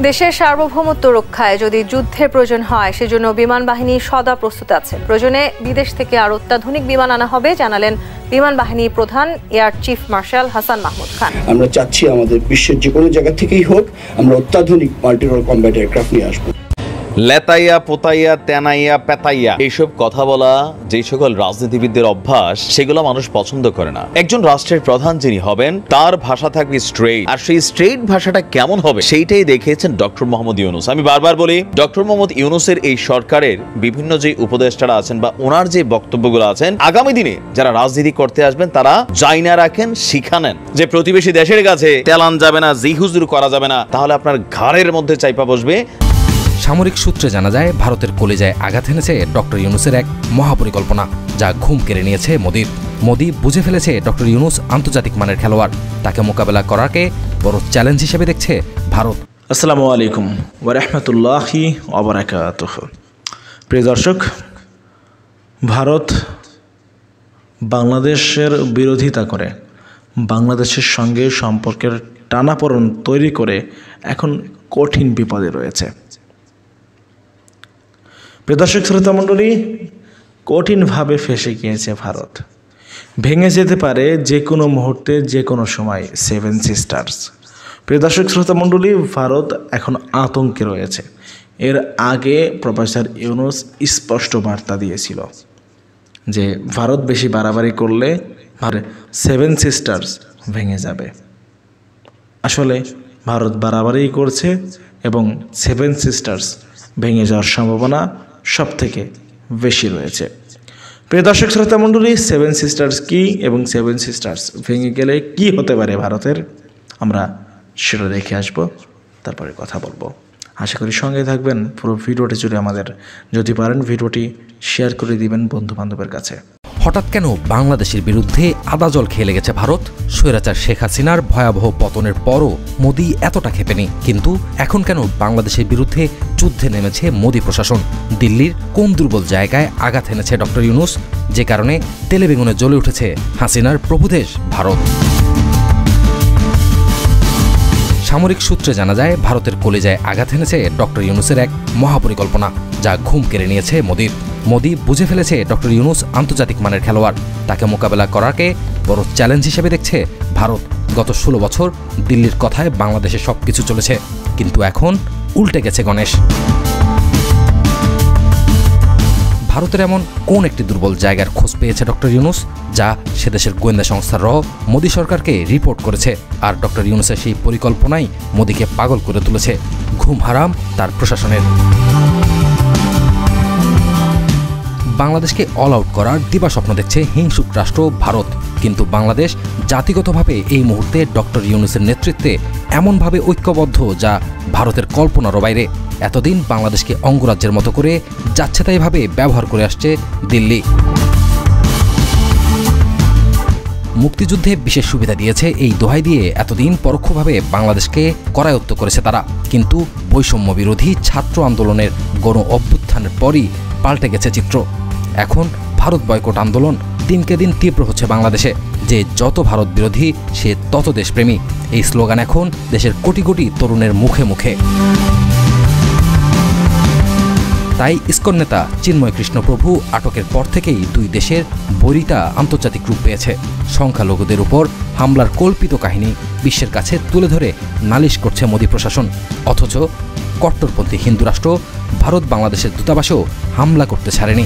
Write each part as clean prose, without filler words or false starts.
দেশের সার্বভৌমত্ব রক্ষায় যদি যুদ্ধের প্রয়োজন হয় সেজন্য বিমান বাহিনী সদা প্রস্তুত আছে। প্রয়োজনে বিদেশ থেকে আরো অত্যাধুনিক বিমান আনা হবে জানালেন বিমান বাহিনী প্রধান air chief marshal Hasan Mahmud Khan. আমরা চাচ্ছি আমাদের বিশ্বের যে কোনো জায়গা থেকেই হোক আমরা অত্যাধুনিক মাল্টি রোল কমব্যাট এয়ারক্রাফট নিয়ে আসবো। লেতাইয়া পোতাইয়া তেনাইয়া পেতাইয়া এইসব কথা বলা যে সকল রাজনীতিবিদদের অভ্যাস সেগুলো মানুষ পছন্দ করে না। একজন রাষ্ট্রের প্রধান যিনি হবেন তার ভাষা থাকবে স্ট্রেইট, আর সেই স্ট্রেইট ভাষাটা কেমন হবে সেইটাই দেখিয়েছেন ডক্টর মোহাম্মদ ইউনূস। আমি বারবার বলি, ডক্টর মোহাম্মদ ইউনূসের এই সরকারের বিভিন্ন যে উপদেষ্টারা আছেন বা ওনার যে বক্তব্যগুলো আছেন, আগামী দিনে যারা রাজনীতি করতে আসবেন তারা জাইনা রাখেন, শিখা নেন যে প্রতিবেশী দেশের কাছে তেলান যাবে না, জি হুজুর করা যাবে না, তাহলে আপনার ঘাড়ের মধ্যে চাইপা বসবে। সামরিক সূত্রে জানা যায় ভারতের কলিজায় আঘাত এনেছে ডক্টর ইউনূসের এক মহাপরিকল্পনা, যা ঘুম কেড়ে নিয়েছে মোদির। মোদি বুঝে ফেলেছে ডক্টর ইউনূস আন্তর্জাতিক মানের খেলোয়াড়, তাকে মোকাবেলা করাকে বড় চ্যালেঞ্জ হিসেবে দেখছে ভারত। আসসালামু আলাইকুম ওয়া রাহমাতুল্লাহি ওয়া বারাকাতুহু। প্রিয় দর্শক, ভারত বাংলাদেশের বিরোধিতা করে বাংলাদেশের সঙ্গে সম্পর্কের টানাপোড়েন তৈরি করে এখন কঠিন বিপদে রয়েছে। প্রিয় দর্শক শ্রোতা মণ্ডলী, কঠিনভাবে ফেঁসে গিয়েছে ভারত। ভেঙে যেতে পারে যে কোনো মুহূর্তে, যে কোনো সময় সেভেন সিস্টার্স। প্রিয় দর্শক শ্রোতা মণ্ডলী, ভারত এখন আতঙ্কে রয়েছে। এর আগে প্রফেসর ইউনূস স্পষ্ট বার্তা দিয়েছিল যে ভারত বেশি বাড়াবাড়ি করলে সেভেন সিস্টার্স ভেঙে যাবে। আসলে ভারত বাড়াবাড়ি করছে এবং সেভেন সিস্টার্স ভেঙে যাওয়ার সম্ভাবনা সব থেকে বেশি রয়েছে। প্রিয় দর্শক শ্রোতা মণ্ডলী, সেভেন সিস্টার্স কি এবং সেভেন সিস্টার্স ভেঙে গেলে কি হতে পারে ভারতের, আমরা সেটা দেখে আসবো, তারপরে কথা বলবো। আশা করি সঙ্গে থাকবেন পুরো ভিডিওটি জুড়ে আমাদের। যদি পারেন ভিডিওটি শেয়ার করে দিবেন বন্ধু বান্ধবের কাছে। হঠাৎ কেন বাংলাদেশের বিরুদ্ধে আদা জল খেয়ে লেগেছে ভারত? স্বৈরাচার শেখ হাসিনার ভয়াবহ পতনের পরও মোদি এতটা ক্ষেপেনি, কিন্তু এখন কেন বাংলাদেশের বিরুদ্ধে যুদ্ধে নেমেছে মোদি প্রশাসন? দিল্লির কোন দুর্বল জায়গায় আঘাত এনেছে ডক্টর ইউনূস, যে কারণে তেলে বেগুনে জ্বলে উঠেছে হাসিনার প্রভুদেশ ভারত? সামরিক সূত্রে জানা যায় ভারতের কলিজায় আঘাত এনেছে ডক্টর ইউনূসের এক মহাপরিকল্পনা, যা ঘুম কেড়ে নিয়েছে মোদির। মোদি বুঝে ফেলেছে ডক্টর ইউনূস আন্তর্জাতিক মানের খেলোয়াড়, তাকে মোকাবেলা করাকে বড় চ্যালেঞ্জ হিসেবে দেখছে ভারত। গত 16 বছর দিল্লির কথায় বাংলাদেশে সবকিছু চলেছে, কিন্তু এখন উল্টে গেছে গণেশ। ভারতের এমন কোন একটি দুর্বল জায়গার খোঁজ পেয়েছে ডক্টর ইউনূস, যা সে দেশের গোয়েন্দা সংস্থার মোদি সরকারকে রিপোর্ট করেছে? আর ডক্টর ইউনূসের সেই পরিকল্পনাই মোদিকে পাগল করে তুলেছে। ঘুম হারাম তার প্রশাসনের। বাংলাদেশকে অল আউট করার দিবাস্বপ্ন দেখছে হিংসুক রাষ্ট্র ভারত, কিন্তু বাংলাদেশ জাতিগতভাবে এই মুহূর্তে ডক্টর ইউনূসের নেতৃত্বে এমনভাবে ঐক্যবদ্ধ যা ভারতের কল্পনারও বাইরে। এতদিন বাংলাদেশকে অঙ্গরাজ্যের মতো করে যাচ্ছেতাইভাবে ব্যবহার করে আসছে দিল্লি। মুক্তিযুদ্ধে বিশেষ সুবিধা দিয়েছে এই দোহাই দিয়ে এতদিন পরোক্ষভাবে বাংলাদেশকে করায়ত্ত করেছে তারা, কিন্তু বৈষম্য বিরোধী ছাত্র আন্দোলনের গণ অভ্যুত্থানের পরই পাল্টে গেছে চিত্র। এখন ভারত বয়কট আন্দোলন দিনকে দিন তীব্র হচ্ছে বাংলাদেশে। যে যত ভারত বিরোধী সে তত দেশপ্রেমী, এই স্লোগান এখন দেশের কোটি কোটি তরুণের মুখে মুখে। তাই ইসকন নেতা চিন্ময় কৃষ্ণ প্রভু আটকের পর থেকেই দুই দেশের বৈরিতা আন্তর্জাতিক রূপ পেয়েছে। সংখ্যালঘুদের উপর হামলার কল্পিত কাহিনী বিশ্বের কাছে তুলে ধরে নালিশ করছে মোদি প্রশাসন, অথচ কট্টরপন্থী হিন্দু রাষ্ট্র ভারত বাংলাদেশের দূতাবাসেও হামলা করতে ছাড়েনি।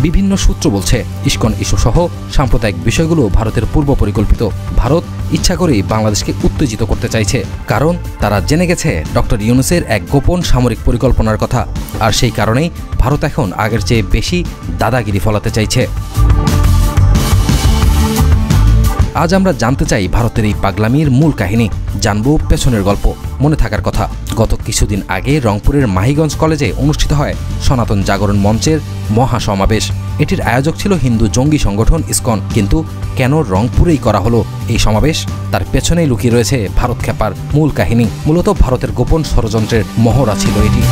বিভিন্ন সূত্র বলছে ইসকন ইস্যুসহ সাম্প্রদায়িক বিষয়গুলো ভারতের পূর্ব পরিকল্পিত। ভারত ইচ্ছা করেই বাংলাদেশকে উত্তেজিত করতে চাইছে, কারণ তারা জেনে গেছে ডক্টর ইউনূসের এক গোপন সামরিক পরিকল্পনার কথা, আর সেই কারণেই ভারত এখন আগের চেয়ে বেশি দাদাগিরি ফলাতে চাইছে। আজ আমরা জানতে চাই ভারতের এই পাগলামির মূল কাহিনী, জানব পেছনের গল্প। মনে থাকার কথা, গত কিছুদিন আগে রংপুরের মাহিগঞ্জ কলেজে অনুষ্ঠিত হয় সনাতন জাগরণ মঞ্চের মহাসমাবেশ। এটির আয়োজক ছিল হিন্দু জঙ্গি সংগঠন ইসকন, কিন্তু কেন রংপুরেই করা হলো এই সমাবেশ? তার পেছনেই লুকিয়ে রয়েছে ভারত খেপার মূল কাহিনী। মূলত ভারতের গোপন ষড়যন্ত্রের মহড়া ছিল এটি।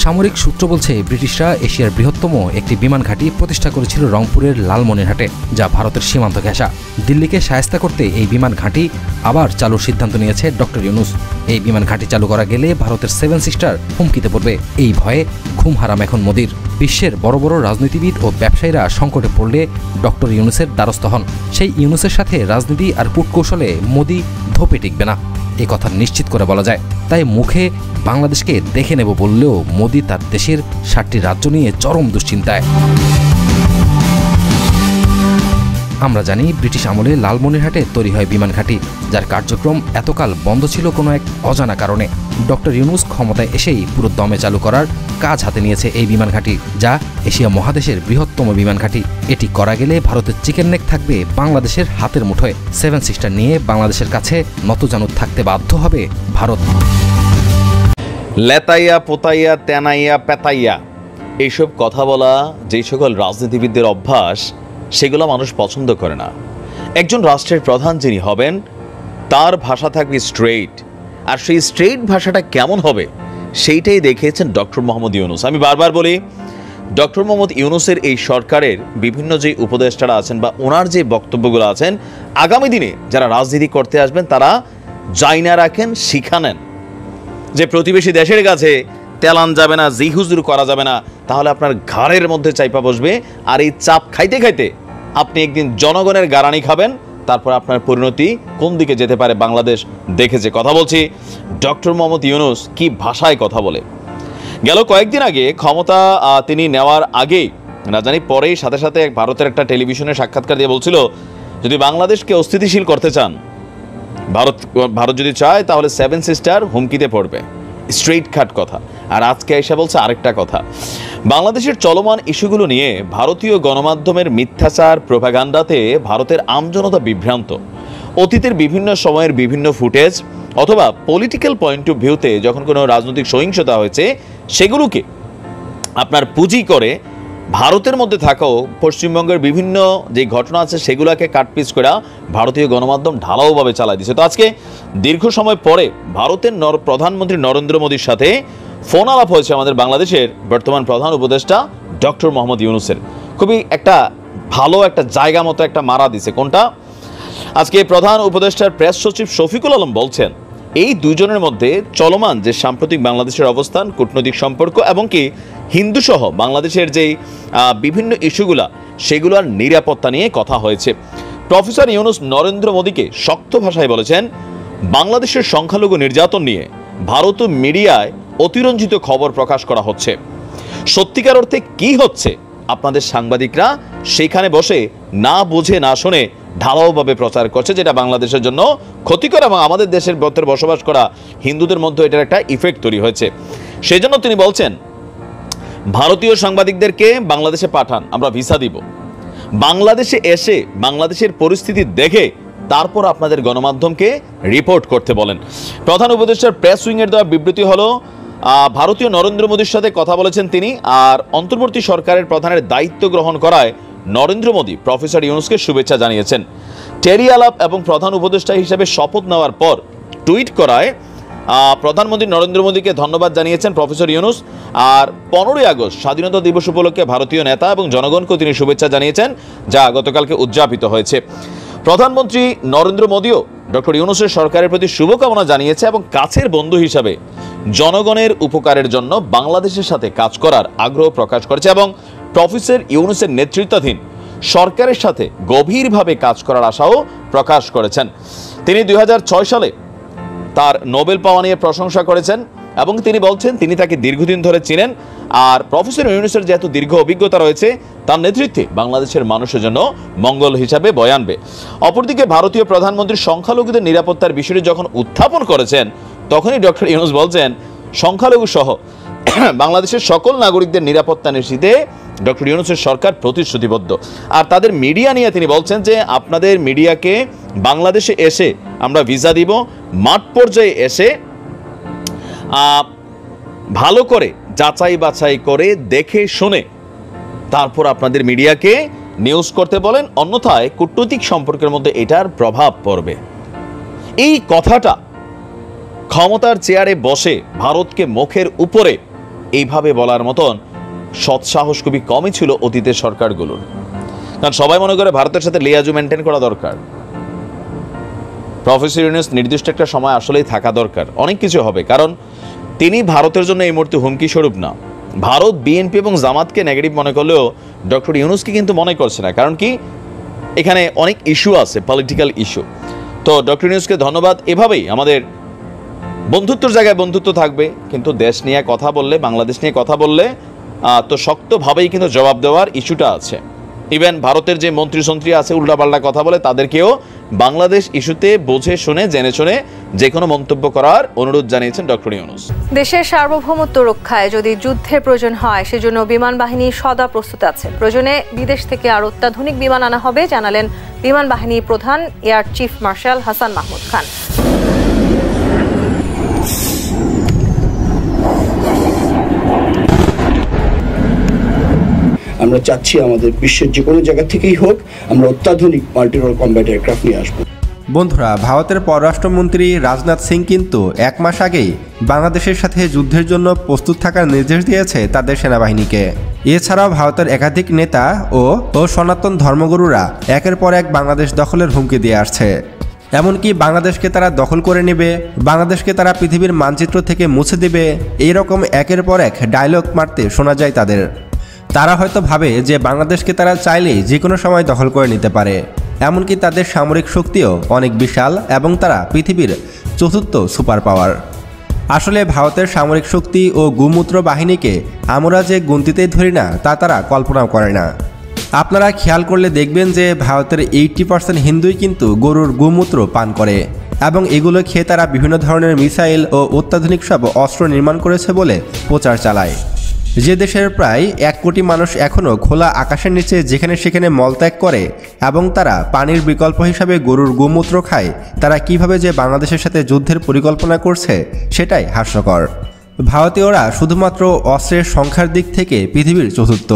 সামরিক সূত্র বলছে ব্রিটিশরা এশিয়ার বৃহত্তম একটি বিমান ঘাঁটি প্রতিষ্ঠা করেছিল রংপুরের লালমনিরহাটে, যা ভারতের সীমান্ত ঘেঁষা। দিল্লিকে শায়েস্তা করতে এই বিমান ঘাঁটি আবার চালুর সিদ্ধান্ত নিয়েছে ডক্টর ইউনূস। এই বিমান ঘাঁটি চালু করা গেলে ভারতের 7 সিস্টার হুমকিতে পড়বে। এই ভয়ে ঘুম হারাম এখন মোদির। বিশ্বের বড় বড় রাজনীতিবিদ ও ব্যবসায়ীরা সংকটে পড়লে ডক্টর ইউনূসের দ্বারস্থ হন। সেই ইউনূসের সাথে রাজনীতি আর কূটকৌশলে মোদি ধোপে টিকবে না, এ কথা নিশ্চিত করে বলা যায়। তাই মুখে বাংলাদেশকে দেখে নেব বললেও মোদি তার দেশের 7টি রাজ্য নিয়ে চরম দুশ্চিন্তায়। আমরা জানি ব্রিটিশ আমলে লালমনিরহাটে তৈরি হয় বিমান ঘাঁটি, যার কার্যক্রম এতকাল বন্ধ ছিল কোনো এক অজানা কারণে। ডক্টর ইউনূস ক্ষমতায় এসেই পুরো দমে চালু করার কাজ হাতে নিয়েছে এই বিমান ঘাঁটি, যা এশিয়া মহাদেশের বৃহত্তম বিমান ঘাঁটি। এটি করা গেলে ভারতের চিকেন নেক থাকবে বাংলাদেশের হাতের মুঠোয়। 7 সিস্টার নিয়ে বাংলাদেশের কাছে নতজানু থাকতে বাধ্য হবে ভারত। লেতাইয়া পোতাইয়া তেনাইয়া পেতাইয়া এইসব কথা বলা যেই সকল রাজনীতিবিদদের অভ্যাস, সেগুলো মানুষ পছন্দ করে না। একজন রাষ্ট্রের প্রধান যিনি হবেন তার ভাষা থাকবে স্ট্রেইট, আর সেই স্ট্রেইট ভাষাটা কেমন হবে সেইটাই দেখিয়েছেন ডক্টর মোহাম্মদ ইউনূস। আমি বারবার বলি, ডক্টর মোহাম্মদ ইউনূসের এই সরকারের বিভিন্ন যে উপদেষ্টারা আছেন বা ওনার যে বক্তব্যগুলো আছেন, আগামী দিনে যারা রাজনীতি করতে আসবেন তারা জাইনা রাখেন, শিখা নেন যে প্রতিবেশী দেশের কাছে তেলান যাবে না, জিহুজুর করা যাবে না, তাহলে আপনার ঘাড়ের মধ্যে চাইপা বসবে। আর এই চাপ খাইতে খাইতে আপনি একদিন জনগণের গারানি খাবেন, তারপর আপনার পরিণতি কোন দিকে যেতে পারে বাংলাদেশ দেখেছে। কথা বলছি ডক্টর মোহাম্মদ ইউনূস কি ভাষায় কথা বলে। গেল কয়েকদিন আগে ক্ষমতা তিনি নেওয়ার আগেই না জানি পরেই সাথে সাথে ভারতের একটা টেলিভিশনে সাক্ষাৎকার দিয়ে বলছিল, যদি বাংলাদেশকে অস্থিতিশীল করতে চান, ভারত যদি চায় তাহলে 7 সিস্টার হুমকিতে পড়বে। স্ট্রেইট কাট কথা। আর আজকে এসে বলছে আরেকটা কথা, বাংলাদেশের চলমান ইস্যুগুলো নিয়ে ভারতীয় গণমাধ্যমের মিথ্যাচার প্রোপাগান্ডাতে ভারতের আমজনতা বিভ্রান্ত। অতীতের বিভিন্ন সময়ের বিভিন্ন ফুটেজ অথবা পলিটিক্যাল পয়েন্ট অফ ভিউতে যখন কোনো রাজনৈতিক সহিংসতা হয়েছে, সেগুলোকে আপনার পুঁজি করে ভারতের মধ্যে থাকাও পশ্চিমবঙ্গের বিভিন্ন যে ঘটনা আছে সেগুলোকে কাটপিস করে ভারতীয় গণমাধ্যম ঢালাওভাবে চালায় দিচ্ছে। তো আজকে দীর্ঘ সময় পরে ভারতের প্রধানমন্ত্রী নরেন্দ্র মোদীর সাথে ফোন আলাপ হয়েছে আমাদের বাংলাদেশের বর্তমান প্রধান উপদেষ্টা ডক্টর মোহাম্মদ ইউনূসের। খুবই একটা ভালো একটা জায়গা মতো একটা মারা দিছে। কোনটা? আজকে প্রধান উপদেষ্টার প্রেস সচিব শফিকুল আলম বলছেন, এই দুজনের মধ্যে চলমান যে সাম্প্রতিক বাংলাদেশের অবস্থান, কূটনৈতিক সম্পর্ক এবং কি হিন্দু সহ বাংলাদেশের যে বিভিন্ন ইস্যুগুলা সেগুলোর নিরাপত্তা নিয়ে কথা হয়েছে। প্রফেসর ইউনূস নরেন্দ্র মোদীকে শক্ত ভাষায় বলেছেন, বাংলাদেশের সংখ্যালঘু নির্যাতন নিয়ে ভারত মিডিয়ায় অতিরঞ্জিত খবর প্রকাশ করা হচ্ছে। সত্যিকার অর্থে কি হচ্ছে আপনাদের সাংবাদিকরা সেখানে বসে না বুঝে না শুনে ঢালাওভাবে প্রচার করছে, যেটা বাংলাদেশের জন্য ক্ষতিকর এবং আমাদের দেশের ভেতরে বসবাস করা হিন্দুদের মধ্যে এটার একটা ইফেক্ট তৈরি হয়েছে। সেজন্য তিনি বলছেন, ভারতীয় সাংবাদিকদেরকে বাংলাদেশে পাঠান, আমরা ভিসা দিব। বাংলাদেশে এসে বাংলাদেশের পরিস্থিতি দেখে তারপর আপনাদের গণমাধ্যমকে রিপোর্ট করতে বলেন। প্রধান উপদেষ্টার প্রেস উইংয়ের দেওয়া বিবৃতি হলো, ভারতীয় নরেন্দ্র মোদীর সাথে কথা বলেছেন তিনি, আর অন্তর্বর্তী সরকারের প্রধানের দায়িত্ব গ্রহণ করায় নরেন্দ্র মোদী প্রফেসর ইউনূসকে শুভেচ্ছা জানিয়েছেন। টেরি আলাপ এবং প্রধান উপদেষ্টা হিসেবে শপথ নেওয়ার পর টুইট করায় প্রধানমন্ত্রী নরেন্দ্র মোদীকে ধন্যবাদ জানিয়েছেন প্রফেসর ইউনূস। আর 15ই আগস্ট স্বাধীনতা দিবস উপলক্ষে ভারতীয় নেতা এবং জনগণকেও তিনি শুভেচ্ছা জানিয়েছেন, যা গতকালকে উদযাপিত হয়েছে। প্রধানমন্ত্রী নরেন্দ্র মোদীও ডক্টর ইউনূসের সরকারের প্রতি শুভকামনা জানিয়েছে এবং কাছের বন্ধু হিসাবে জনগণের উপকারের জন্য বাংলাদেশের সাথে কাজ করার আগ্রহ প্রকাশ করেছে এবং প্রফেসর ইউনূসের নেতৃত্বাধীন সরকারের সাথে গভীরভাবে কাজ করার আশাও প্রকাশ করেছেন। তিনি 2006 সালে তার নোবেল পাওয়া নিয়ে প্রশংসা করেছেন এবং তিনি বলছেন তিনি তাকে দীর্ঘদিন ধরে চিনেন। আর প্রফেসর ইউনূসের যেহেতু দীর্ঘ অভিজ্ঞতা রয়েছে, তার নেতৃত্বে বাংলাদেশের মানুষের জন্য মঙ্গল হিসাবে বয়ে আনবে। অপরদিকে ভারতীয় প্রধানমন্ত্রী সংখ্যালঘুদের নিরাপত্তার বিষয়টি যখন উত্থাপন করেছেন, তখনই ডক্টর ইউনূস বলছেন, সংখ্যালঘু সহ বাংলাদেশের সকল নাগরিকদের নিরাপত্তা নিশ্চিতে ডক্টর ইউনূসের সরকার প্রতিশ্রুতিবদ্ধ। আর তাদের মিডিয়া নিয়ে তিনি বলছেন যে আপনাদের মিডিয়াকে বাংলাদেশে এসে আমরা ভিসা দিব, মাঠ পর্যায়ে এসে ভালো করে যাচাই বাছাই করে দেখে শুনে তারপর আপনাদের মিডিয়াকে নিউজ করতে বলেন, অন্যথায় কূটনৈতিক সম্পর্কের মধ্যে এটার প্রভাব পড়বে। এই কথাটা ক্ষমতার চেয়ারে বসে ভারতকে মুখের উপরে এইভাবে বলার মতন সৎসাহস খুবই কমই ছিল অতীতের সরকারগুলোর। কারণ সবাই মনে করে ভারতের সাথে লিয়াজু মেনটেন করা দরকার। প্রফেসর ইউনূস নির্দিষ্ট একটা সময় আসলেই থাকা দরকার, অনেক কিছু হবে। কারণ তিনি ভারতের জন্য এই মুহূর্তে হুমকি স্বরূপ না। ভারত বিএনপি এবং জামাতকে নেগেটিভ মনে করলেও ডক্টর ইউনূসকে কিন্তু মনে করছে না। কারণ কি, এখানে অনেক ইস্যু আছে, পলিটিক্যাল ইস্যু। তো ডক্টর ইউনূসকে ধন্যবাদ। এভাবেই আমাদের বন্ধুত্বর জায়গায় বন্ধুত্ব থাকবে, কিন্তু দেশ নিয়ে কথা বললে, বাংলাদেশ নিয়ে কথা বললে তো শক্তভাবেই কিন্তু জবাব দেওয়ার ইস্যুটা আছে। ইভেন ভারতের যে মন্ত্রী আছে উল্টাপাল্টা কথা বলে, তাদেরকেও বাংলাদেশ ইস্যুতে বুঝে শুনে জেনে শুনে যে কোনো মন্তব্য করার অনুরোধ জানিয়েছেন ডক্টর ইউনূস। দেশের সার্বভৌমত্ব রক্ষায় যদি যুদ্ধের প্রয়োজন হয়, সেজন্য বিমান বাহিনী সদা প্রস্তুত আছে। প্রয়োজনে বিদেশ থেকে আরো অত্যাধুনিক বিমান আনা হবে, জানালেন বিমান বাহিনী প্রধান air chief marshal Hasan Mahmud Khan. আমরা চাচ্ছি আমাদের বিশ্বের যে কোনো জায়গা থেকেই হোক, আমরা অত্যাধুনিক মাল্টিরোল কমব্যাট এয়ারক্রাফট নিয়ে আসবো। বন্ধুরা, ভারতের পররাষ্ট্রমন্ত্রী রাজনাথ সিং কিন্তু 1 মাস আগেই বাংলাদেশের সাথে যুদ্ধের জন্য প্রস্তুত থাকার নির্দেশ দিয়েছে তাদের সেনাবাহিনীকে। এছাড়াও ভারতের একাধিক নেতা ও সনাতন ধর্মগুরুরা একের পর এক বাংলাদেশ দখলের হুমকি দিয়ে আসছে। এমনকি বাংলাদেশকে তারা দখল করে নেবে, বাংলাদেশকে তারা পৃথিবীর মানচিত্র থেকে মুছে দেবে, এইরকম একের পর এক ডায়লগ মারতে শোনা যায় তাদের। তারা হয়তো ভাবে যে বাংলাদেশকে তারা চাইলেই যে কোনো সময় দখল করে নিতে পারে। এমনকি তাদের সামরিক শক্তিও অনেক বিশাল এবং তারা পৃথিবীর 4র্থ সুপার পাওয়ার। আসলে ভারতের সামরিক শক্তি ও গোমূত্র বাহিনীকে আমরা যে গুনতিতেই ধরি না, তা তারা কল্পনাও করে না। আপনারা খেয়াল করলে দেখবেন যে ভারতের 80% হিন্দুই কিন্তু গরুর গোমূত্র পান করে এবং এগুলো খেয়ে তারা বিভিন্ন ধরনের মিসাইল ও অত্যাধুনিক সব অস্ত্র নির্মাণ করেছে বলে প্রচার চালায়। যে দেশের প্রায় 1 কোটি মানুষ এখনও খোলা আকাশের নিচে যেখানে সেখানে মলত্যাগ করে এবং তারা পানির বিকল্প হিসাবে গরুর গোমূত্র খায়, তারা কিভাবে যে বাংলাদেশের সাথে যুদ্ধের পরিকল্পনা করছে সেটাই হাস্যকর। ভারতীয়রা শুধুমাত্র অস্ত্রের সংখ্যার দিক থেকে পৃথিবীর 4র্থ।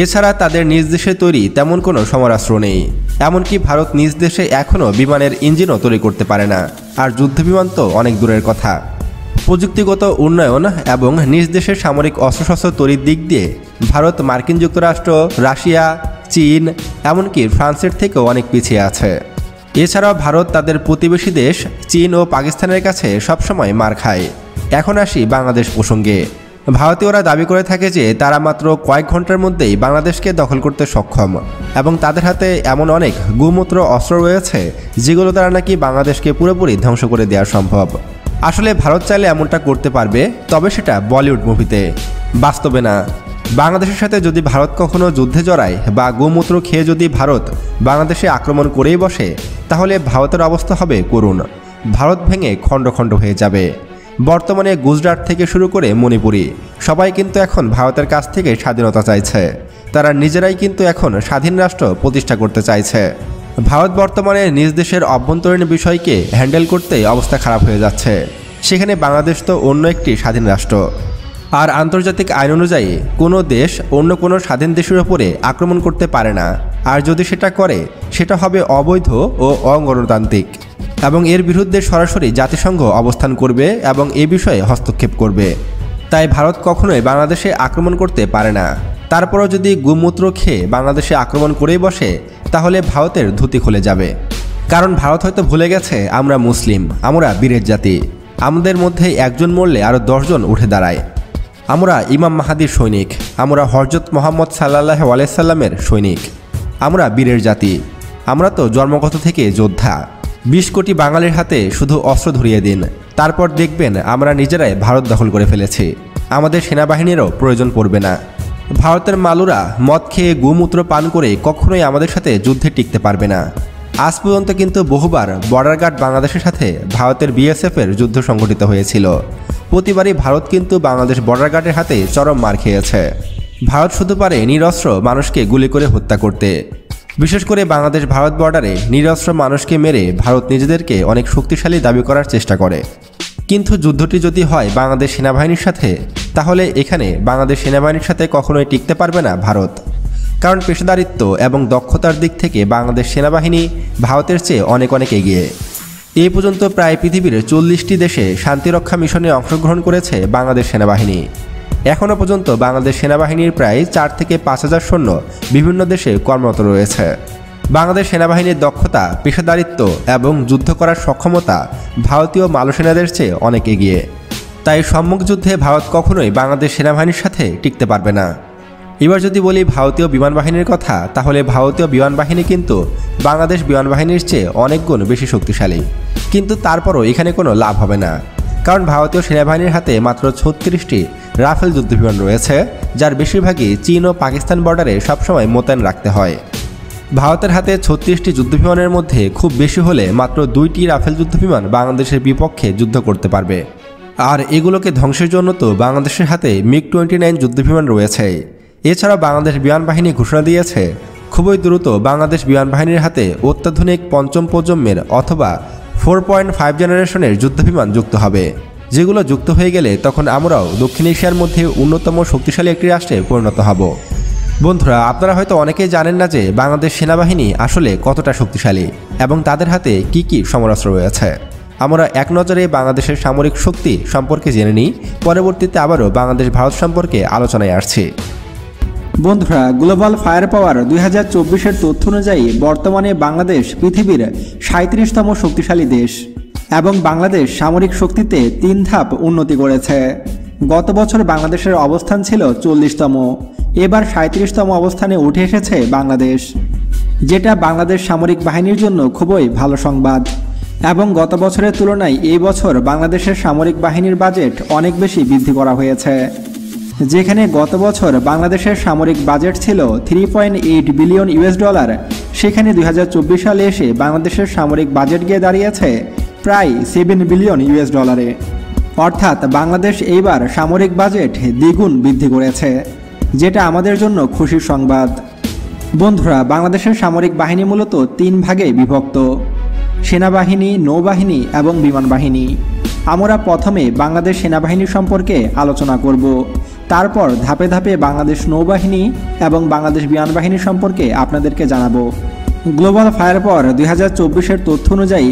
এছাড়া তাদের নিজ দেশে তৈরি তেমন কোনো সমরাস্ত্র নেই। এমনকি ভারত নিজ দেশে এখনও বিমানের ইঞ্জিনও তৈরি করতে পারে না, আর যুদ্ধবিমান তো অনেক দূরের কথা। প্রযুক্তিগত উন্নয়ন এবং নিজ দেশের সামরিক অস্ত্রশস্ত্র তৈরির দিক দিয়ে ভারত মার্কিন যুক্তরাষ্ট্র, রাশিয়া, চীন এমনকি ফ্রান্সের থেকেও অনেক পিছিয়ে আছে। এছাড়াও ভারত তাদের প্রতিবেশী দেশ চীন ও পাকিস্তানের কাছে সবসময় মার খায়। এখন আসি বাংলাদেশ প্রসঙ্গে। ভারতীয়রা দাবি করে থাকে যে তারা মাত্র কয়েক ঘন্টার মধ্যেই বাংলাদেশকে দখল করতে সক্ষম এবং তাদের হাতে এমন অনেক গোমূত্র অস্ত্র রয়েছে যেগুলো দ্বারা নাকি বাংলাদেশকে পুরোপুরি ধ্বংস করে দেওয়া সম্ভব। আসলে ভারত চাইলে এমনটা করতে পারবে, তবে সেটা বলিউড মুভিতে, বাস্তবে না। বাংলাদেশের সাথে যদি ভারত কখনো যুদ্ধে জড়ায় বা গোমূত্র খেয়ে যদি ভারত বাংলাদেশে আক্রমণ করেই বসে, তাহলে ভারতের অবস্থা হবে করুণ। ভারত ভেঙে খণ্ড খণ্ড হয়ে যাবে। বর্তমানে গুজরাট থেকে শুরু করে মণিপুরি সবাই কিন্তু এখন ভারতের কাছ থেকে স্বাধীনতা চাইছে। তারা নিজেরাই কিন্তু এখন স্বাধীন রাষ্ট্র প্রতিষ্ঠা করতে চাইছে। ভারত বর্তমানে নিজ দেশের অভ্যন্তরীণ বিষয়কে হ্যান্ডেল করতে অবস্থা খারাপ হয়ে যাচ্ছে। সেখানে বাংলাদেশ তো অন্য একটি স্বাধীন রাষ্ট্র, আর আন্তর্জাতিক আইন অনুযায়ী কোনো দেশ অন্য কোনো স্বাধীন দেশের উপরে আক্রমণ করতে পারে না, আর যদি সেটা করে সেটা হবে অবৈধ ও অগণতান্ত্রিক এবং এর বিরুদ্ধে সরাসরি জাতিসংঘ অবস্থান করবে এবং এ বিষয়ে হস্তক্ষেপ করবে। তাই ভারত কখনোই বাংলাদেশে আক্রমণ করতে পারে না। তারপরও যদি গোমূত্র খেয়ে বাংলাদেশে আক্রমণ করেই বসে, তাহলে ভারতের ধুতি খুলে যাবে। কারণ ভারত হয়তো ভুলে গেছে আমরা মুসলিম, আমরা বীরের জাতি। আমাদের মধ্যে একজন মরলে আরও 10 জন উঠে দাঁড়ায়। আমরা ইমাম মাহাদির সৈনিক, আমরা হযরত মুহাম্মদ সাল্লাল্লাহু আলাইহি সাল্লামের সৈনিক। আমরা বীরের জাতি, আমরা তো জন্মগত থেকে যোদ্ধা। 20 কোটি বাঙালির হাতে শুধু অস্ত্র ধরিয়ে দিন, তারপর দেখবেন আমরা নিজেরাই ভারত দখল করে ফেলেছি। আমাদের সেনাবাহিনীরও প্রয়োজন পড়বে না। ভারতের মালুরা মদ খেয়ে গোমূত্র পান করে কখনোই আমাদের সাথে যুদ্ধে টিকতে পারবে না। আজ পর্যন্ত কিন্তু বহুবার বর্ডার গার্ড বাংলাদেশের সাথে ভারতের বিএসএফের যুদ্ধ সংঘটিত হয়েছিল। প্রতিবারই ভারত কিন্তু বাংলাদেশ বর্ডার গার্ডের হাতে চরম মার খেয়েছে। ভারত শুধু পারে নিরস্ত্র মানুষকে গুলি করে হত্যা করতে। বিশেষ করে বাংলাদেশ ভারত বর্ডারে নিরস্ত্র মানুষকে মেরে ভারত নিজেদেরকে অনেক শক্তিশালী দাবি করার চেষ্টা করে। কিন্তু যুদ্ধটি যদি হয় বাংলাদেশ সেনাবাহিনীর সাথে, তাহলে এখানে বাংলাদেশ সেনাবাহিনীর সাথে কখনোই টিকতে পারবে না ভারত। কারণ পেশাদারিত্ব এবং দক্ষতার দিক থেকে বাংলাদেশ সেনাবাহিনী ভারতের চেয়ে অনেক অনেক এগিয়ে। এই পর্যন্ত প্রায় পৃথিবীর 40টি দেশে শান্তিরক্ষা মিশনে অংশগ্রহণ করেছে বাংলাদেশ সেনাবাহিনী। এখনও পর্যন্ত বাংলাদেশ সেনাবাহিনীর প্রায় 4 থেকে 5 হাজার সৈন্য বিভিন্ন দেশে কর্মরত রয়েছে। বাংলাদেশ সেনাবাহিনীর দক্ষতা, পেশাদারিত্ব এবং যুদ্ধ করার সক্ষমতা ভারতীয় মালসেনাদের চেয়ে অনেক এগিয়ে। তাই সম্মুখ যুদ্ধে ভারত কখনোই বাংলাদেশ সেনাবাহিনীর সাথে টিকতে পারবে না। এবার যদি বলি ভারতীয় বিমান বাহিনীর কথা, তাহলে ভারতীয় বিমান বাহিনী কিন্তু বাংলাদেশ বিমান বাহিনীর চেয়ে অনেক গুণ বেশি শক্তিশালী। কিন্তু তারপরও এখানে কোনো লাভ হবে না, কারণ ভারতীয় সেনাবাহিনীর হাতে মাত্র 36টি রাফেল যুদ্ধবিমান রয়েছে, যার বেশিরভাগই চীন ও পাকিস্তান বর্ডারে সবসময় মোতায়েন রাখতে হয়। ভারতের হাতে 36টি যুদ্ধবিমানের মধ্যে খুব বেশি হলে মাত্র 2টি রাফেল যুদ্ধবিমান বাংলাদেশের বিপক্ষে যুদ্ধ করতে পারবে। আর এগুলোকে ধ্বংসের জন্য তো বাংলাদেশের হাতে MiG-29 যুদ্ধবিমান রয়েছে। এছাড়া বাংলাদেশ বিমান বাহিনী ঘোষণা দিয়েছে খুবই দ্রুত বাংলাদেশ বিমান বাহিনীর হাতে অত্যাধুনিক পঞ্চম প্রজন্মের অথবা 4.5 জেনারেশনের যুদ্ধবিমান যুক্ত হবে, যেগুলো যুক্ত হয়ে গেলে তখন আমরাও দক্ষিণ এশিয়ার মধ্যে অন্যতম শক্তিশালী একটি রাষ্ট্রে পরিণত হব। বন্ধুরা, আপনারা হয়তো অনেকেই জানেন না যে বাংলাদেশ সেনাবাহিনী আসলে কতটা শক্তিশালী এবং তাদের হাতে কি কি সমরাস্ত্র রয়েছে। আমরা এক নজরে বাংলাদেশের সামরিক শক্তি সম্পর্কে জেনে নিই, পরবর্তীতে আবারও বাংলাদেশ ভারত সম্পর্কে আলোচনায় আসছি। বন্ধুরা, গ্লোবাল ফায়ার পাওয়ার 2024-এর তথ্য অনুযায়ী বর্তমানে বাংলাদেশ পৃথিবীর 37তম শক্তিশালী দেশ এবং বাংলাদেশ সামরিক শক্তিতে 3 ধাপ উন্নতি করেছে। গত বছর বাংলাদেশের অবস্থান ছিল 40তম, এবার 37তম অবস্থানে উঠে এসেছে বাংলাদেশ, যেটা বাংলাদেশ সামরিক বাহিনীর জন্য খুবই ভালো সংবাদ। এবং গত বছরের তুলনায় এই বছর বাংলাদেশের সামরিক বাহিনীর বাজেট অনেক বেশি বৃদ্ধি করা হয়েছে। যেখানে গত বছর বাংলাদেশের সামরিক বাজেট ছিল $3.8 বিলিয়ন, সেখানে 2024 সালে এসে বাংলাদেশের সামরিক বাজেট গিয়ে দাঁড়িয়েছে প্রায় $7 বিলিয়ন। অর্থাৎ বাংলাদেশ এইবার সামরিক বাজেট দ্বিগুণ বৃদ্ধি করেছে, যেটা আমাদের জন্য খুশির সংবাদ। বন্ধুরা, বাংলাদেশের সামরিক বাহিনী মূলত 3 ভাগে বিভক্ত: সেনাবাহিনী, নৌবাহিনী এবং বিমান বাহিনী। আমরা প্রথমে বাংলাদেশ সেনাবাহিনী সম্পর্কে আলোচনা করব, তারপর ধাপে ধাপে বাংলাদেশ নৌবাহিনী এবং বাংলাদেশ বিমান বাহিনী সম্পর্কে আপনাদেরকে জানাবো। গ্লোবাল ফায়ার পাওয়ার 2024-এর তথ্য অনুযায়ী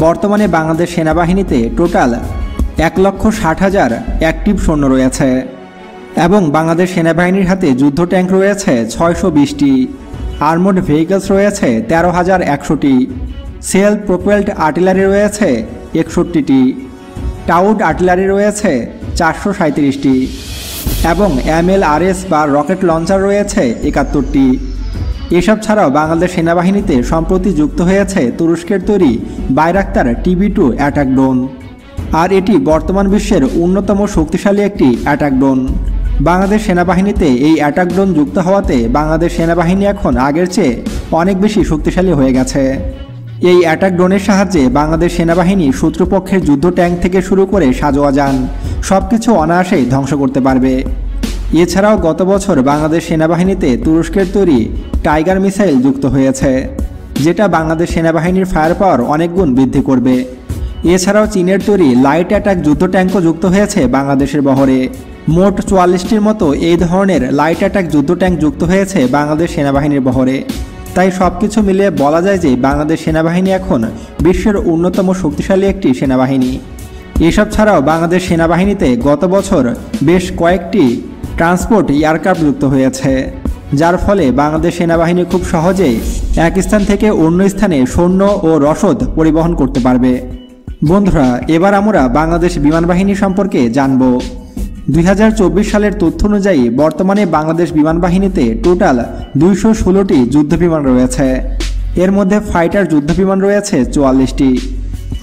বর্তমানে বাংলাদেশ সেনাবাহিনীতে টোটাল 1,60,000 অ্যাক্টিভ সৈন্য রয়েছে এবং বাংলাদেশ সেনাবাহিনীর হাতে যুদ্ধ ট্যাঙ্ক রয়েছে 620টি, আর্মড ভেহিকলস রয়েছে 13,100টি, সেলফ প্রোপেলড আর্টিলারি রয়েছে 61টি, টাউড আর্টিলারি রয়েছে 437টি এবং MLRS বা রকেট লঞ্চার রয়েছে 71টি। এসব ছাড়াও বাংলাদেশ সেনাবাহিনীতে সম্প্রতি যুক্ত হয়েছে তুরস্কের তৈরি বাইরাক্তার TB2 অ্যাটাক ড্রোন, আর এটি বর্তমান বিশ্বের অন্যতম শক্তিশালী একটি অ্যাটাক ড্রোন। বাংলাদেশ সেনাবাহিনীতে এই অ্যাটাক ড্রোন যুক্ত হওয়াতে বাংলাদেশ সেনাবাহিনী এখন আগের চেয়ে অনেক বেশি শক্তিশালী হয়ে গেছে। এই অ্যাটাক ড্রোনের সাহায্যে বাংলাদেশ সেনাবাহিনী শত্রুপক্ষের যুদ্ধ ট্যাঙ্ক থেকে শুরু করে সাজোয়া যান সব কিছু অনায়াসেই ধ্বংস করতে পারবে। এছাড়াও গত বছর বাংলাদেশ সেনাবাহিনীতে তুরস্কের তৈরি টাইগার মিসাইল যুক্ত হয়েছে, যেটা বাংলাদেশ সেনাবাহিনীর ফায়ার পাওয়ার অনেক গুণ বৃদ্ধি করবে। এছাড়াও চীনের তৈরি লাইট অ্যাটাক যুদ্ধ ট্যাঙ্কও যুক্ত হয়েছে বাংলাদেশের বহরে। মোট 44টির মতো এই ধরনের লাইট অ্যাটাক যুদ্ধ ট্যাঙ্ক যুক্ত হয়েছে বাংলাদেশ সেনাবাহিনীর বহরে। তাই সব কিছু মিলিয়ে বলা যায় যে বাংলাদেশ সেনাবাহিনী এখন বিশ্বের অন্যতম শক্তিশালী একটি সেনাবাহিনী। এসব ছাড়াও বাংলাদেশ সেনাবাহিনীতে গত বছর বেশ কয়েকটি ট্রান্সপোর্ট এয়ারক্রাফট যুক্ত হয়েছে, যার ফলে বাংলাদেশ সেনাবাহিনী খুব সহজেই এক স্থান থেকে অন্য স্থানে সৈন্য ও রসদ পরিবহন করতে পারবে। বন্ধুরা, এবার আমরা বাংলাদেশ বিমান বাহিনী সম্পর্কে জানব। 2024 সালের তথ্য অনুযায়ী বর্তমানে বাংলাদেশ বিমান বাহিনীতে টোটাল 216টি যুদ্ধবিমান রয়েছে। এর মধ্যে ফাইটার যুদ্ধবিমান রয়েছে 44টি,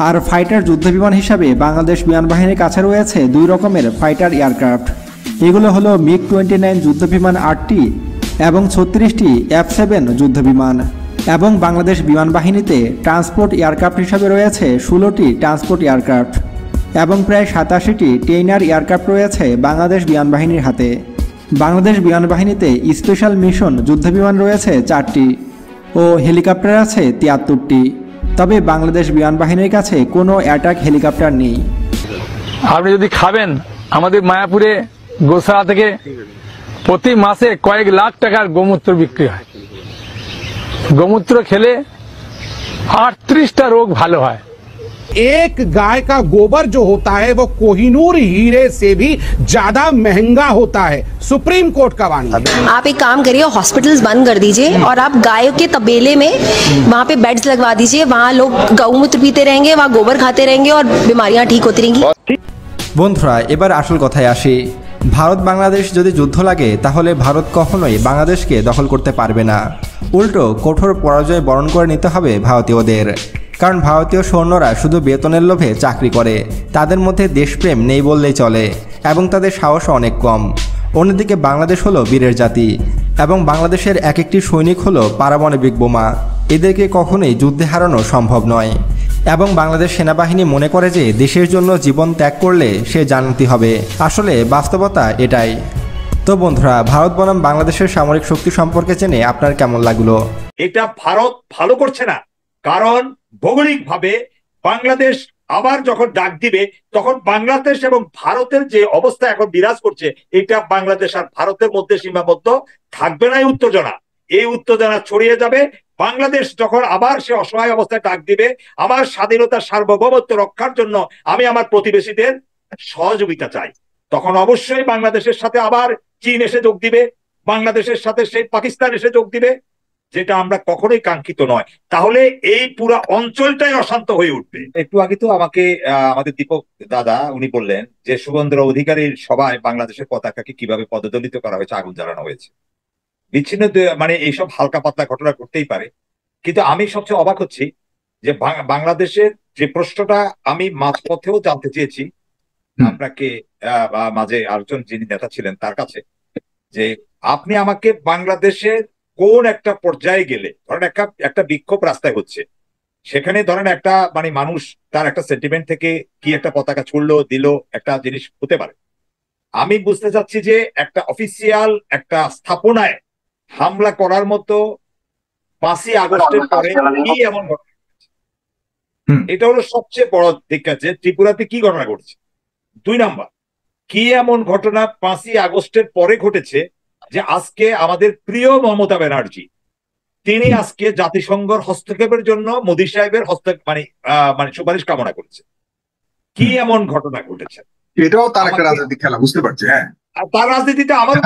আর ফাইটার যুদ্ধবিমান হিসাবে বাংলাদেশ বিমান বাহিনীর কাছে রয়েছে 2 রকমের ফাইটার এয়ারক্রাফট। এগুলো হলো MiG-29 যুদ্ধবিমান 8টি এবং 36টি F-7 যুদ্ধবিমান। এবং বাংলাদেশ বিমান বাহিনীতে ট্রান্সপোর্ট এয়ারক্রাফট হিসাবে রয়েছে 16টি ট্রান্সপোর্ট এয়ারক্রাফট এবং প্রায় 87টি টেইনার এয়ারক্রাফট রয়েছে বাংলাদেশ বিমান বাহিনীর হাতে। বাংলাদেশ বিমান বাহিনীতে স্পেশাল মিশন যুদ্ধবিমান রয়েছে 4টি ও হেলিকপ্টার আছে 73টি। তবে বাংলাদেশ বিমান বাহিনীর কাছে কোনো অ্যাটাক হেলিকপ্টার নেই। আপনি যদি খাবেন, আমাদের মায়াপুরে গোশালা থেকে প্রতি মাসে কয়েক লাখ টাকার গোমূত্র বিক্রি হয়। গোমূত্র খেলে 38টা রোগ ভালো হয়। एक गाय का गोबर जो होता है वो कोहिनूर हीरे से भी ज्यादा महंगा होता है। सुप्रीम कोर्ट का वाणी। आप एक काम करिए, हॉस्पिटल्स बंद कर दीजिए और आप गायों के तबेले में वहाँ पे बेड्स लगवा दीजिए, वहाँ लोग गौमूत्र पीते रहेंगे, वहाँ गोबर खाते रहेंगे और बीमारियाँ ठीक होती रहेंगी। বন্ধুরা, এবার আসল কথায় আসি। ভারত বাংলাদেশ যদি যুদ্ধ লাগে তাহলে ভারত কখনোই বাংলাদেশকে দখল করতে পারবে না, উল্টো কঠোর পরাজয় বরণ করে নিতে হবে ভারতীয়দের। কারণ ভারতীয় সৈন্যরা শুধু বেতনের লোভে চাকরি করে, তাদের মধ্যে দেশপ্রেম নেই বললেই চলে এবং তাদের সাহসও অনেক কম। অন্যদিকে বাংলাদেশ হলো বীরের জাতি এবং বাংলাদেশের এক একটি সৈনিক হলো পারমাণবিক বোমা। এদেরকে কখনোই যুদ্ধে হারানো সম্ভব নয় এবং বাংলাদেশ সেনাবাহিনী মনে করে যে দেশের জন্য জীবন ত্যাগ করলে সে জান্নাতি হবে। আসলে বাস্তবতা এটাই। তো বন্ধুরা, ভারত বনাম বাংলাদেশের সামরিক শক্তি সম্পর্কে জেনে আপনার কেমন লাগলো? এটা ভারত ভালো করছে না, কারণ ভৌগোলিকভাবে বাংলাদেশ আবার যখন ডাক দিবে তখন বাংলাদেশ এবং ভারতের যে অবস্থা এখন বিরাজ করছে, এটা বাংলাদেশ আর ভারতের মধ্যে সীমাবদ্ধ থাকবে না। এই উত্তেজনা ছড়িয়ে যাবে। বাংলাদেশ যখন আবার সে অসহায় অবস্থায় ডাক দিবে, আমার স্বাধীনতার সার্বভৌমত্ব রক্ষার জন্য আমি আমার প্রতিবেশীদের সহযোগিতা চাই, তখন অবশ্যই বাংলাদেশের সাথে আবার চীন এসে যোগ দিবে, বাংলাদেশের সাথে সেই পাকিস্তান এসে যোগ দিবে, যেটা আমরা কখনোই কাঙ্ক্ষিত নয়। তাহলে এই পুরো অঞ্চলটাই অশান্ত হয়ে উঠবে। একটু আগে তো আমাকে আমাদের দীপক দাদা উনি বললেন যে শুভেন্দু অধিকারীর সভায় বাংলাদেশের পতাকাকে কিভাবে পদদলিত করা হয়েছে, আগুন জ্বালানো হয়েছে। বিচ্ছিন্ন মানে এইসব হালকা পাতলা ঘটনা ঘটতেই পারে, কিন্তু আমি সবচেয়ে অবাক হচ্ছি যে বাংলাদেশের যে প্রশ্নটা আমি মাঝপথেও জানতে চেয়েছি আপনাকে মাঝে আরেকজন যিনি নেতা ছিলেন তার কাছে, যে আপনি আমাকে বাংলাদেশের কোন একটা পর্যায়ে গেলে, ধরেন একটা বিক্ষোভ রাস্তায় হচ্ছে, সেখানে ধরেন একটা মানে মানুষ তার একটা সেন্টিমেন্ট থেকে কি একটা পতাকা ছুড়লো দিল, একটা জিনিস হতে পারে। আমি বুঝতে চাচ্ছি যে একটা অফিসিয়াল একটা স্থাপনায় হামলা করার মতো 5ই আগস্টের পরে কি এমন ঘটনা, এটা হলো সবচেয়ে বড় দিক। আছে ত্রিপুরাতে কি ঘটনা ঘটছে। 2 নাম্বার, কি এমন ঘটনা 5ই আগস্টের পরে ঘটেছে যে আজকে আমাদের প্রিয় মমতা ব্যানার্জি তিনি আজকে জাতিসংঘের হস্তক্ষেপের জন্য মোদী সাহেবের মানে সুপারিশ কামনা করছে। কি এমন ঘটনা ঘটেছে? এটাও তার একটা রাজনৈতিক খেলা, বুঝতে পারছি। হ্যাঁ, তার রাজনীতিতে আমার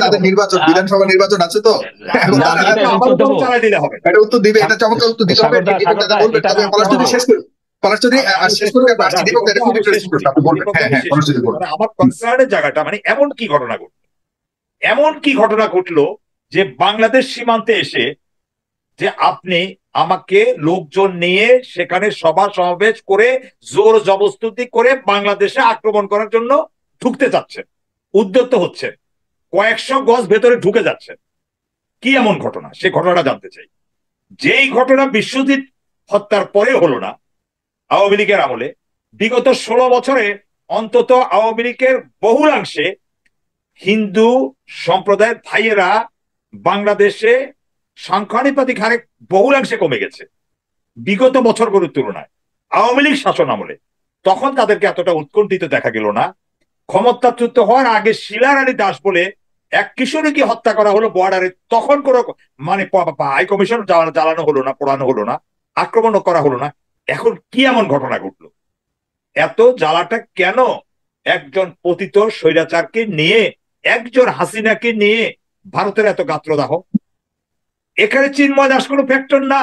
তাদের নির্বাচন, বিধানসভা নির্বাচন আছে, তো চালাই দিলে হবে। এটা উত্তর দিবে, এটা চমৎকার উত্তর দিতে হবে। আমার কনসার্নের জায়গাটা মানে এমন কি ঘটনা ঘটলো যে বাংলাদেশ সীমান্তে এসে যে আপনি আমাকে লোকজন নিয়ে সেখানে সভা সমাবেশ করে জোর জবরদস্তি করে বাংলাদেশে আক্রমণ করার জন্য ঢুকতে চাচ্ছেন, উদ্যত হচ্ছেন, কয়েকশো গজ ভেতরে ঢুকে যাচ্ছেন। কি এমন ঘটনা, সে ঘটনাটা জানতে চাই। যেই ঘটনা বিশ্বজিৎ হত্যার পরে হলো না আওয়ামী লীগের আমলে, বিগত 16 বছরে অন্তত আওয়ামী লীগের বহুলাংশে হিন্দু সম্প্রদায়ের ভাইয়েরা বাংলাদেশে সংখ্যানুপাতিক হারে বহুলাংশে কমে গেছে বিগত বছরগুলোর তুলনায়। আওয়ামী লীগ শাসন আমলে তখন তাদেরকে এতটা উৎকণ্ঠিত দেখা গেল না। ক্ষমতাচ্যুত হওয়ার আগে শিলার আলী দাস বলে এক কিশোরীকে হত্যা করা হলো বর্ডারে, তখন কোনো মানে হাই কমিশন জ্বালানো হলো না, পোড়ানো হলো না, আক্রমণ করা হলো না। এখন কি এমন ঘটনা ঘটলো? এত জ্বালাটা কেন? একজন পতিত স্বৈরাচারকে নিয়ে, একজন হাসিনাকে নিয়ে ভারতের এত গাত্রদাহ। এখানে চিন্ময় দাস কোনো ফ্যাক্টর না।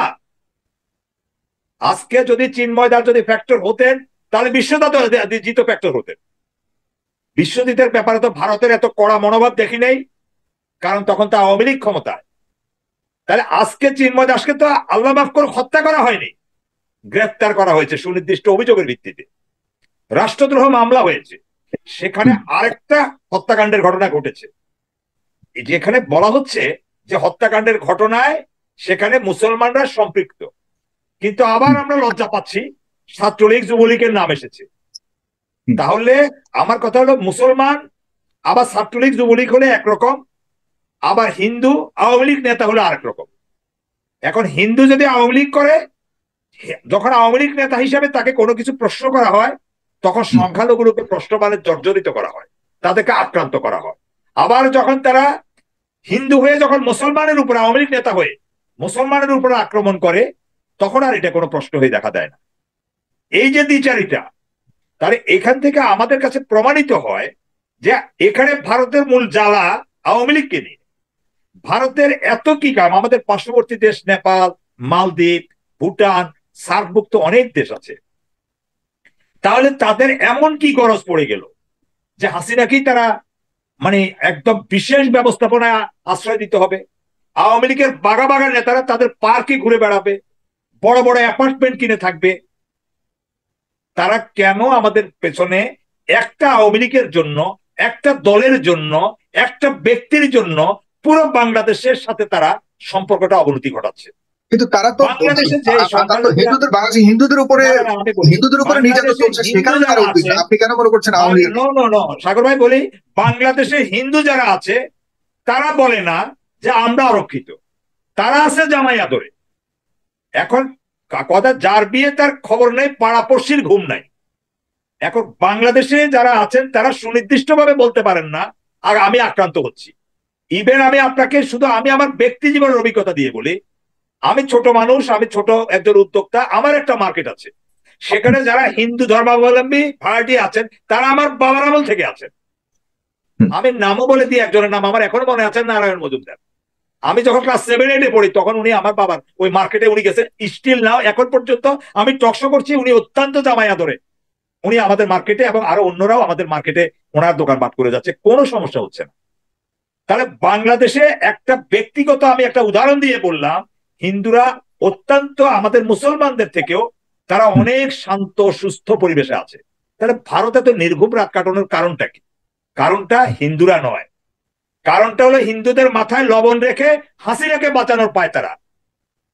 আজকে যদি চিন্ময় দাস যদি ফ্যাক্টর হতেন তাহলে বিশ্বজিৎ ফ্যাক্টর হতেন। বিশ্বজিতের ব্যাপারে তো ভারতের এত কড়া মনোভাব দেখি নেই, কারণ তখন তো আওয়ামী লীগ ক্ষমতায়। তাহলে আজকে চিন্ময় দাসকে তো আল্লাহ মাফ করে হত্যা করা হয়নি, গ্রেফতার করা হয়েছে সুনির্দিষ্ট অভিযোগের ভিত্তিতে, রাষ্ট্রদ্রোহ মামলা হয়েছে। সেখানে আরেকটা হত্যাকাণ্ডের ঘটনা ঘটেছে, যেখানে বলা হচ্ছে যে হত্যাকাণ্ডের ঘটনায় সেখানে মুসলমানরা সম্পৃক্ত, কিন্তু আবার আমরা লজ্জা পাচ্ছি ছাত্রলীগ যুবলীগের নাম এসেছে। তাহলে আমার কথা হলো, মুসলমান আবার ছাত্রলীগ যুবলীগ হলে একরকম, আবার হিন্দু আওয়ামী লীগ নেতা হলে আরেক রকম। এখন হিন্দু যদি আওয়ামী লীগ করে, যখন আওয়ামী লীগ নেতা হিসাবে তাকে কোনো কিছু প্রশ্ন করা হয়, তখন সংখ্যালঘুরূপে প্রশ্নবাণে জর্জরিত করা হয়, তাদেরকে আক্রান্ত করা হয়। আবার যখন তারা হিন্দু হয়ে যখন মুসলমানের উপরে, আওয়ামী লীগ নেতা হয়ে মুসলমানের উপরে আক্রমণ করে, তখন আর এটা কোনো প্রশ্ন হয়ে দেখা দেয় না। এই যে দ্বিচারিতা, তাহলে এখান থেকে আমাদের কাছে প্রমাণিত হয় যে এখানে ভারতের মূল জ্বালা আওয়ামী লীগকে নিয়ে। ভারতের এত কি কাম, আমাদের পার্শ্ববর্তী দেশ নেপাল, মালদ্বীপ, ভুটান, সার্কভুক্ত অনেক দেশ আছে, তাহলে তাদের এমন কি গরজ পড়ে গেল যে হাসিনাকেই তারা মানে একদম বিশেষ ব্যবস্থাপনা আশ্রয় দিতে হবে? আওয়ামী লীগের বাগা বাগা নেতারা তাদের পার্কে ঘুরে বেড়াবে, বড় বড় অ্যাপার্টমেন্ট কিনে থাকবে, তারা কেন আমাদের পেছনে একটা আওয়ামী লীগের জন্য, একটা দলের জন্য, একটা ব্যক্তির জন্য পুরো বাংলাদেশের সাথে তারা সম্পর্কটা অবনতি ঘটাচ্ছে? কিন্তু তারা তো হিন্দুদের উপরে নির্যাতন চলছে, সেখানে তারা উদ্বিগ্ন। আপনি কেন মনে করছেন আওয়ামী লীগ? সাগর ভাই বলি, বাংলাদেশে হিন্দু যারা আছে তারা বলে না যে আমরা অরক্ষিত, তারা আছে জামাই আদরে। এখন কথা, যার বিয়ে তার খবর নেই, পাড়াপড়শির ঘুম নাই। এখন বাংলাদেশে যারা আছেন তারা সুনির্দিষ্টভাবে বলতে পারেন না আর আমি আক্রান্ত হচ্ছি। ইভেন আমি আপনাকে শুধু আমি আমার ব্যক্তি জীবনের অভিজ্ঞতা দিয়ে বলি, আমি ছোট মানুষ, আমি ছোট একজন উদ্যোক্তা, আমার একটা মার্কেট আছে, সেখানে যারা হিন্দু ধর্মাবলম্বী ভাড়াটি আছেন তারা আমার বাবার আমল থেকে আছেন। আমি নামও বলে দিই, একজনের নাম আমার এখনো মনে আছে, নারায়ণ মজুমদার। আমি যখন ক্লাস 7-8 পড়ি তখন উনি আমার বাবার ওই মার্কেটে উনি গেছেন, স্টিল নাও এখন পর্যন্ত আমি টকশো করছি, উনি অত্যন্ত জামাই আদরে উনি আমাদের মার্কেটে এবং আরো অন্যরাও আমাদের মার্কেটে ওনার দোকানপাট করে যাচ্ছে, কোনো সমস্যা হচ্ছে না। তাহলে বাংলাদেশে একটা ব্যক্তিগত, আমি একটা উদাহরণ দিয়ে বললাম, হিন্দুরা অত্যন্ত আমাদের মুসলমানদের থেকেও তারা অনেক শান্ত সুস্থ পরিবেশে আছে। তাহলে ভারতে তো নির্ঘুম রাত কাটানোর কারণটা কি? কারণটা হিন্দুরা নয়, কারণটা হলো হিন্দুদের মাথায় লবণ রেখে হাসিনাকে বাঁচানোর পায় তারা,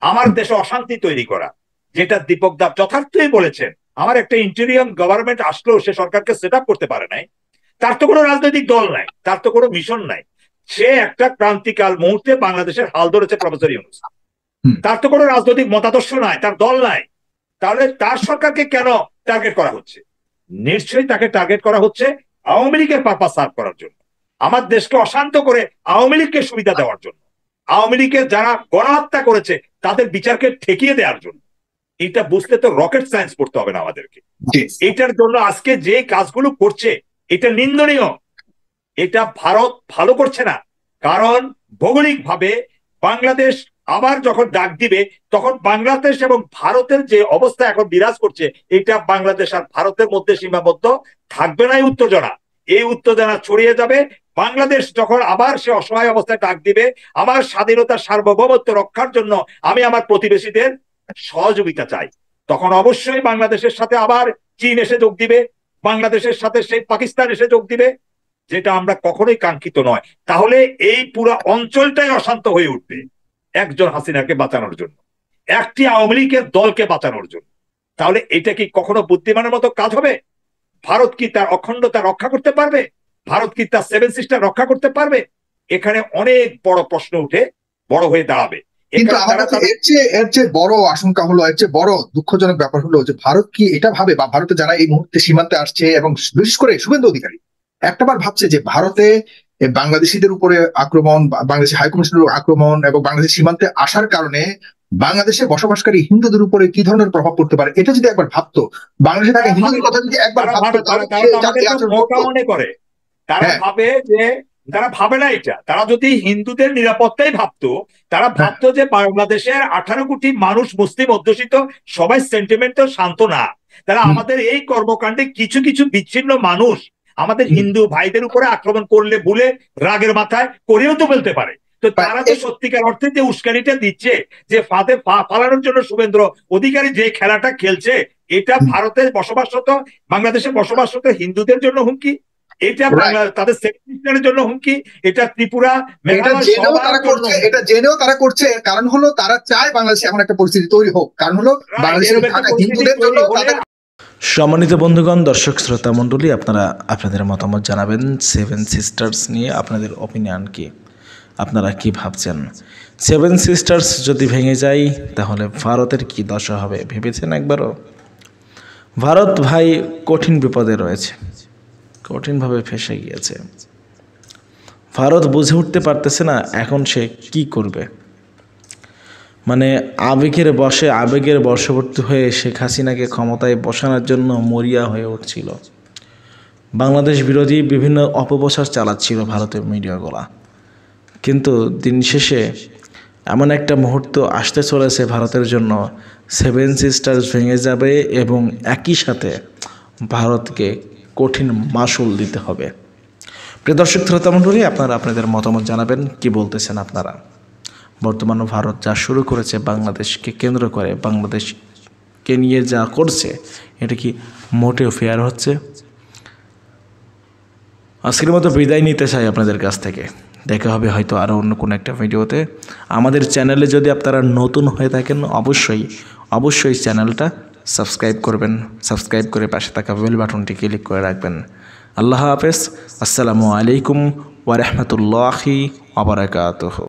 আমার দেশে অশান্তি তৈরি করা। যেটা দীপক দাস যথার্থই বলেছেন, আমার একটা ইন্টেরিয়াম গভর্নমেন্ট আসলেও সে সরকারকে সেট আপ করতে পারে নাই, তার তো কোনো রাজনৈতিক দল নাই, তার তো কোনো মিশন নাই। সে একটা ক্রান্তিকাল মুহূর্তে বাংলাদেশের হাল ধরেছে প্রফেসর ইউনূস, তার তো কোনো রাজনৈতিক মতাদর্শ নাই, তার দল নাই। তাহলে তার সরকারকে কেন টার্গেট করা হচ্ছে? নিশ্চয়ই তাকে টার্গেট করা হচ্ছে আওয়ামী লীগের পারপাস সার্ভ করার জন্য, আমার দেশকে অশান্ত করে আওয়ামী লীগকে সুবিধা দেওয়ার জন্য, আওয়ামী লীগের যারা গণহত্যা করেছে তাদের বিচারকে ঠেকিয়ে দেওয়ার জন্য। এটা বুঝতে তো রকেট সায়েন্স পড়তে হবে না আমাদেরকে। এটার জন্য আজকে যে কাজগুলো করছে এটা নিন্দনীয়। এটা ভারত ভালো করছে না, কারণ ভৌগোলিক ভাবে বাংলাদেশ আবার যখন ডাক দিবে তখন বাংলাদেশ এবং ভারতের যে অবস্থা এখন বিরাজ করছে, এটা বাংলাদেশ আর ভারতের মধ্যে সীমাবদ্ধ থাকবে না। এই উত্তেজনা, এই উত্তেজনা ছড়িয়ে যাবে। বাংলাদেশ যখন আবার সে অসহায় অবস্থায় ডাক দিবে, আমার স্বাধীনতার সার্বভৌমত্ব রক্ষার জন্য আমি আমার প্রতিবেশীদের সহযোগিতা চাই, তখন অবশ্যই বাংলাদেশের সাথে আবার চীন এসে যোগ দিবে, বাংলাদেশের সাথে সেই পাকিস্তান এসে যোগ দিবে, যেটা আমরা কখনোই কাঙ্ক্ষিত নয়। তাহলে এই পুরো অঞ্চলটাই অশান্ত হয়ে উঠবে একজন হাসিনাকে বাঁচানোর জন্য, একটি আওয়ামী লীগের দলকে বাঁচানোর জন্য। তাহলে এটা কি কখনো বুদ্ধিমানের মতো কাজ হবে? ভারত কি তার অখণ্ডতা রক্ষা করতে পারবে? ভারত কি তার 7 সিস্টার রক্ষা করতে পারবে? এখানে অনেক বড় প্রশ্ন উঠে বড় হয়ে দাঁড়াবে। কিন্তু আমার কাছে এর চেয়ে বড় আশঙ্কা হলো, এর চেয়ে বড় দুঃখজনক ব্যাপার হলো যে ভারত কি এটা ভাবে, বা ভারতে যারা এই মুহূর্তে সীমান্তে আসছে এবং বিশেষ করে শুভেন্দু অধিকারী একটাবার ভাবছে যে ভারতে বাংলাদেশিদের উপরে আক্রমণ, বাংলাদেশি হাইকমিশনের আক্রমণ এবং বাংলাদেশ সীমান্তে আসার কারণে বাংলাদেশে বসবাসকারী হিন্দুদের উপরে কি ধরনের প্রভাব পড়তে পারে, এটা যদি একবার ভাবতো, বাংলাদেশে থাকা হিন্দুদের কথা যদি একবার ভাবতো, মনে করে তারা ভাবে যে, তারা ভাবে না এটা, তারা যদি হিন্দুদের নিরাপত্তাই ভাবতো, তারা ভাবতো যে বাংলাদেশের 18 কোটি মানুষ মুসলিম অধ্যুষিত, সবাই সেন্টিমেন্ট শান্ত না, তারা আমাদের এই কর্মকাণ্ডে কিছু কিছু বিচ্ছিন্ন মানুষ আমাদের হিন্দু ভাইদের উপরে আক্রমণ করলে বলে রাগের মাথায় করেও তো ফেলতে পারে। তো তারা যে সত্যিকার অর্থে যে উস্কানিটা দিচ্ছে, যে ফাঁদে ফালানোর জন্য শুভেন্দ্র অধিকারী যে খেলাটা খেলছে, এটা ভারতে বসবাসরত, বাংলাদেশে বসবাসরত হিন্দুদের জন্য হুমকি, এটা তাদের সেকুলারিজমের জন্য হুমকি, এটা ত্রিপুরা, এটা জেনেও তারা করছে। কারণ হলো তারা চায় বাংলাদেশে এমন একটা পরিস্থিতি তৈরি হোক, কারণ হলো বাংলাদেশের হিন্দুদের জন্য। সম্মানিত বন্ধুগণ, দর্শক শ্রোতা মণ্ডলী, আপনারা আপনাদের মতামত জানাবেন 7 সিস্টার্স নিয়ে। আপনাদের অপিনিয়ন কি? আপনারা কি ভাবছেন? 7 সিস্টার্স যদি ভেঙে যায় তাহলে ভারতের কি দশা হবে ভেবেছেন একবারও? ভারত ভাই কঠিন বিপদে রয়েছে, কঠিনভাবে ফেঁসে গিয়েছে। ভারত বুঝে উঠতে পারতেছে না এখন সে কি করবে। মানে আবেগের বশবর্তী হয়ে শেখ হাসিনাকে ক্ষমতায় বসানোর জন্য মরিয়া হয়ে উঠছিল। বাংলাদেশ বিরোধী বিভিন্ন অপপ্রচার চালাচ্ছিল ভারতের মিডিয়াগুলা। কিন্তু দিন শেষে এমন একটা মুহূর্ত আসতে চলেছে ভারতের জন্য, সেভেন সিস্টার্স ভেঙে যাবে এবং একই সাথে ভারতকে কঠিন মাশুল দিতে হবে। প্রিয় দর্শক শ্রোতা মণ্ডলী, আপনারা আপনাদের মতামত জানাবেন, কি বলতেছেন আপনারা? বর্তমানে ভারত যা শুরু করেছে বাংলাদেশকে কেন্দ্র করে, বাংলাদেশকে নিয়ে যা করছে, এটা কি মোটেও ফেয়ার হচ্ছে? আজকের মতো বিদায় নিতে চাই আপনাদের কাছ থেকে। দেখা হবে হয়তো আরও অন্য কোনো একটা ভিডিওতে। আমাদের চ্যানেলে যদি আপনারা নতুন হয়ে থাকেন অবশ্যই চ্যানেলটা সাবস্ক্রাইব করবেন, সাবস্ক্রাইব করে পাশে থাকা বেল বাটনটি ক্লিক করে রাখবেন। আল্লাহ হাফেজ। আসসালামু আলাইকুম ওয়া রাহমাতুল্লাহি ওয়া বারাকাতুহু।